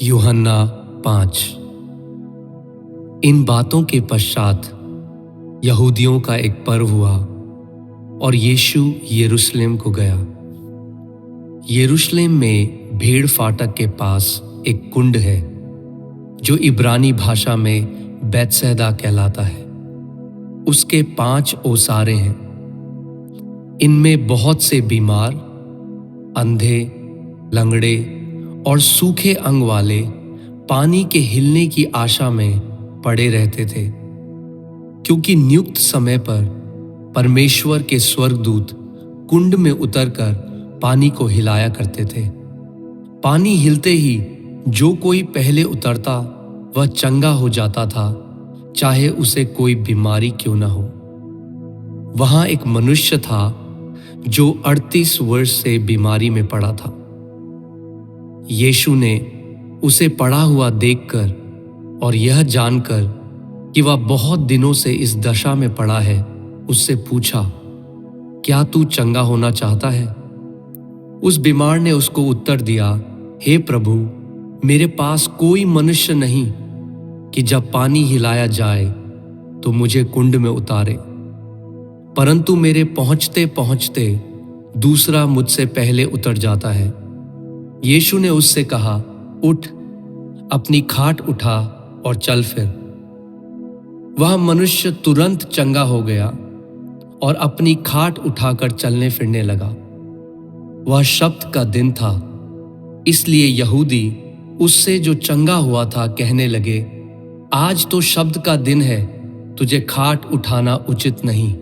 यूहन्ना 5। इन बातों के पश्चात यहूदियों का एक पर्व हुआ और यीशु यरूशलेम को गया। यरूशलेम में भेड़ फाटक के पास एक कुंड है जो इब्रानी भाषा में बैतसैदा कहलाता है। उसके 5 ओसारे हैं। इनमें बहुत से बीमार, अंधे, लंगड़े और सूखे अंग वाले पानी के हिलने की आशा में पड़े रहते थे, क्योंकि नियुक्त समय पर परमेश्वर के स्वर्गदूत कुंड में उतरकर पानी को हिलाया करते थे। पानी हिलते ही जो कोई पहले उतरता वह चंगा हो जाता था, चाहे उसे कोई बीमारी क्यों न हो। वहां एक मनुष्य था जो 38 वर्ष से बीमारी में पड़ा था। यीशु ने उसे पड़ा हुआ देखकर और यह जानकर कि वह बहुत दिनों से इस दशा में पड़ा है, उससे पूछा, क्या तू चंगा होना चाहता है? उस बीमार ने उसको उत्तर दिया, हे प्रभु, मेरे पास कोई मनुष्य नहीं कि जब पानी हिलाया जाए तो मुझे कुंड में उतारे, परंतु मेरे पहुंचते पहुंचते दूसरा मुझसे पहले उतर जाता है। यीशु ने उससे कहा, उठ, अपनी खाट उठा और चल फिर। वह मनुष्य तुरंत चंगा हो गया और अपनी खाट उठाकर चलने फिरने लगा। वह शब्द का दिन था, इसलिए यहूदी उससे जो चंगा हुआ था कहने लगे, आज तो शब्द का दिन है, तुझे खाट उठाना उचित नहीं।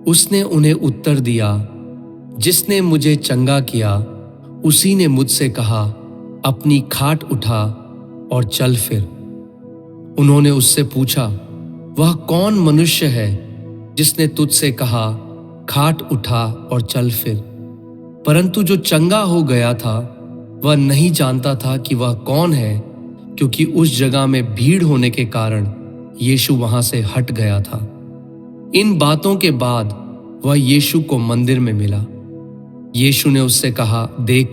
उसने उन्हें उत्तर दिया, जिसने मुझे चंगा किया उसी ने मुझसे कहा, अपनी खाट उठा और चल फिर। उन्होंने उससे पूछा, वह कौन मनुष्य है जिसने तुझसे कहा, खाट उठा और चल फिर? परंतु जो चंगा हो गया था वह नहीं जानता था कि वह कौन है, क्योंकि उस जगह में भीड़ होने के कारण यीशु वहां से हट गया था। इन बातों के बाद वह यीशु को मंदिर में मिला। यीशु ने उससे कहा, देख,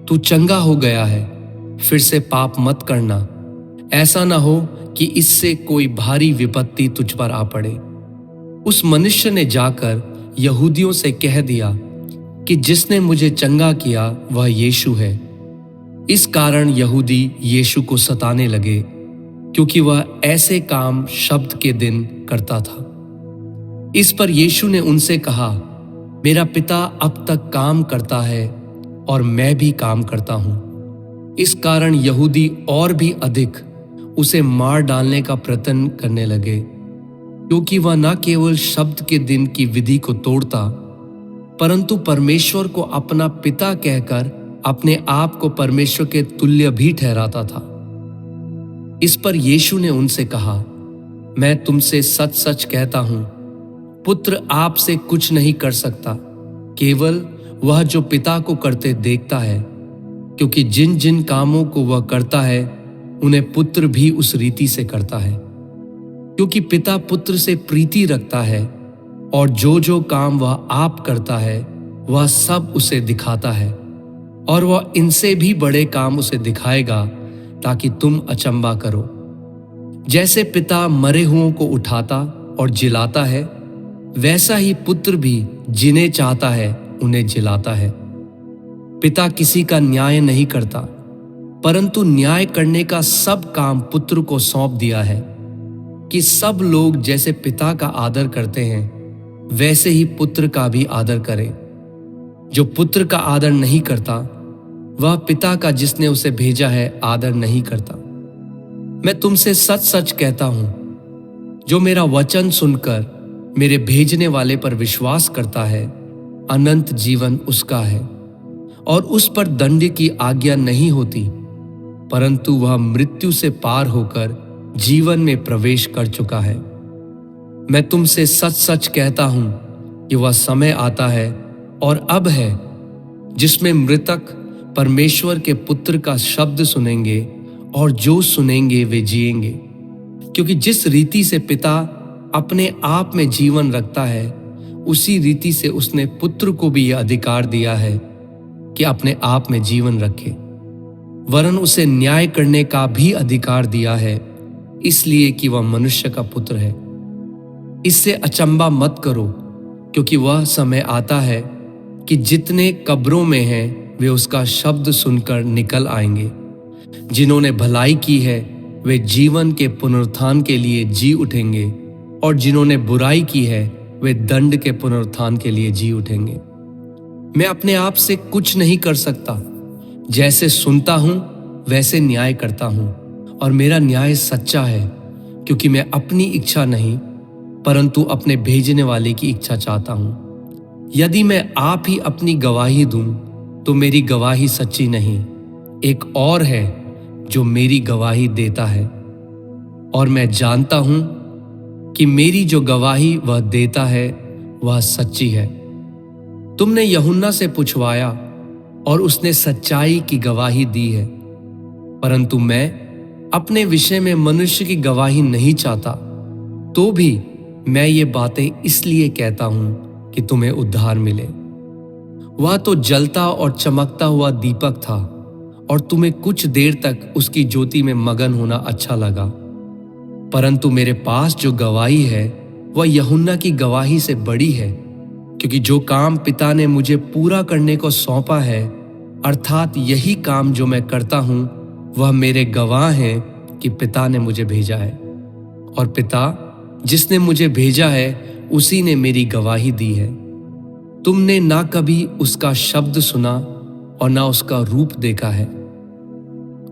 तू चंगा हो गया है, फिर से पाप मत करना, ऐसा न हो कि इससे कोई भारी विपत्ति तुझ पर आ पड़े। उस मनुष्य ने जाकर यहूदियों से कह दिया कि जिसने मुझे चंगा किया वह यीशु है। इस कारण यहूदी यीशु को सताने लगे, क्योंकि वह ऐसे काम शब्द के दिन करता था। इस पर यीशु ने उनसे कहा, मेरा पिता अब तक काम करता है और मैं भी काम करता हूं। इस कारण यहूदी और भी अधिक उसे मार डालने का प्रयत्न करने लगे, क्योंकि वह न केवल शब्द के दिन की विधि को तोड़ता, परंतु परमेश्वर को अपना पिता कहकर अपने आप को परमेश्वर के तुल्य भी ठहराता था। इस पर यीशु ने उनसे कहा, मैं तुमसे सच सच कहता हूं, पुत्र आपसे कुछ नहीं कर सकता, केवल वह जो पिता को करते देखता है, क्योंकि जिन जिन कामों को वह करता है उन्हें पुत्र भी उस रीति से करता है, क्योंकि पिता पुत्र से प्रीति रखता है, और जो जो काम वह आप करता है वह सब उसे दिखाता है, और वह इनसे भी बड़े काम उसे दिखाएगा, ताकि तुम अचंबा करो। जैसे पिता मरे हुओं को उठाता और जिलाता है, वैसा ही पुत्र भी जिन्हें चाहता है उन्हें जिलाता है। पिता किसी का न्याय नहीं करता, परंतु न्याय करने का सब काम पुत्र को सौंप दिया है, कि सब लोग जैसे पिता का आदर करते हैं वैसे ही पुत्र का भी आदर करें। जो पुत्र का आदर नहीं करता वह पिता का जिसने उसे भेजा है आदर नहीं करता। मैं तुमसे सच सच कहता हूं, जो मेरा वचन सुनकर मेरे भेजने वाले पर विश्वास करता है, अनंत जीवन उसका है, और उस पर दंड की आज्ञा नहीं होती, परंतु वह मृत्यु से पार होकर जीवन में प्रवेश कर चुका है। मैं तुमसे सच सच कहता हूं कि वह समय आता है और अब है, जिसमें मृतक परमेश्वर के पुत्र का शब्द सुनेंगे, और जो सुनेंगे वे जिएंगे। क्योंकि जिस रीति से पिता अपने आप में जीवन रखता है, उसी रीति से उसने पुत्र को भी यह अधिकार दिया है कि अपने आप में जीवन रखे। वरन उसे न्याय करने का भी अधिकार दिया है, इसलिए कि वह मनुष्य का पुत्र है। इससे अचंबा मत करो, क्योंकि वह समय आता है कि जितने कब्रों में हैं वे उसका शब्द सुनकर निकल आएंगे। जिन्होंने भलाई की है वे जीवन के पुनरुत्थान के लिए जी उठेंगे, और जिन्होंने बुराई की है वे दंड के पुनरुत्थान के लिए जी उठेंगे। मैं अपने आप से कुछ नहीं कर सकता, जैसे सुनता हूं वैसे न्याय करता हूं, और मेरा न्याय सच्चा है, क्योंकि मैं अपनी इच्छा नहीं परंतु अपने भेजने वाले की इच्छा चाहता हूं। यदि मैं आप ही अपनी गवाही दूं तो मेरी गवाही सच्ची नहीं, एक और है जो मेरी गवाही देता है, और मैं जानता हूं कि मेरी जो गवाही वह देता है वह सच्ची है। तुमने यूहन्ना से पूछवाया और उसने सच्चाई की गवाही दी है, परंतु मैं अपने विषय में मनुष्य की गवाही नहीं चाहता। तो भी मैं ये बातें इसलिए कहता हूं कि तुम्हें उद्धार मिले। वह तो जलता और चमकता हुआ दीपक था, और तुम्हें कुछ देर तक उसकी ज्योति में मगन होना अच्छा लगा। परंतु मेरे पास जो गवाही है वह यूहन्ना की गवाही से बड़ी है, क्योंकि जो काम पिता ने मुझे पूरा करने को सौंपा है, अर्थात यही काम जो मैं करता हूं, वह मेरे गवाह हैं कि पिता ने मुझे भेजा है, और पिता जिसने मुझे भेजा है उसी ने मेरी गवाही दी है। तुमने ना कभी उसका शब्द सुना और ना उसका रूप देखा है,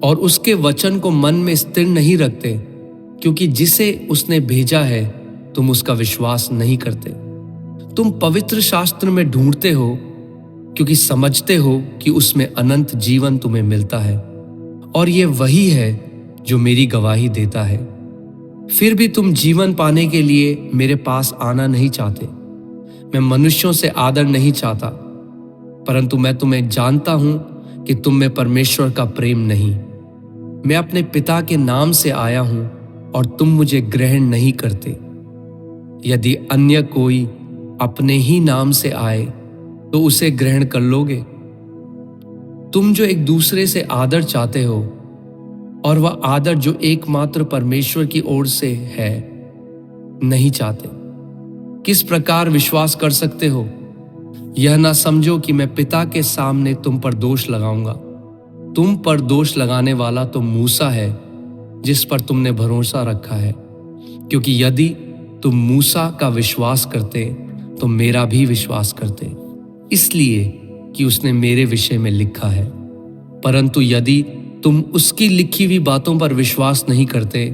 और उसके वचन को मन में स्थिर नहीं रखते, क्योंकि जिसे उसने भेजा है तुम उसका विश्वास नहीं करते। तुम पवित्र शास्त्र में ढूंढते हो, क्योंकि समझते हो कि उसमें अनंत जीवन तुम्हें मिलता है, और ये वही है जो मेरी गवाही देता है। फिर भी तुम जीवन पाने के लिए मेरे पास आना नहीं चाहते। मैं मनुष्यों से आदर नहीं चाहता, परंतु मैं तुम्हें जानता हूं कि तुम में परमेश्वर का प्रेम नहीं। मैं अपने पिता के नाम से आया हूं और तुम मुझे ग्रहण नहीं करते। यदि अन्य कोई अपने ही नाम से आए तो उसे ग्रहण कर लोगे। तुम जो एक दूसरे से आदर चाहते हो, और वह आदर जो एकमात्र परमेश्वर की ओर से है, नहीं चाहते। किस प्रकार विश्वास कर सकते हो? यह ना समझो कि मैं पिता के सामने तुम पर दोष लगाऊंगा। तुम पर दोष लगाने वाला तो मूसा है, जिस पर तुमने भरोसा रखा है, क्योंकि यदि तुम मूसा का विश्वास करते तो मेरा भी विश्वास करते, इसलिए कि उसने मेरे विषय में लिखा है। परंतु यदि तुम उसकी लिखी हुई बातों पर विश्वास नहीं करते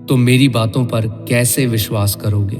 तो मेरी बातों पर कैसे विश्वास करोगे?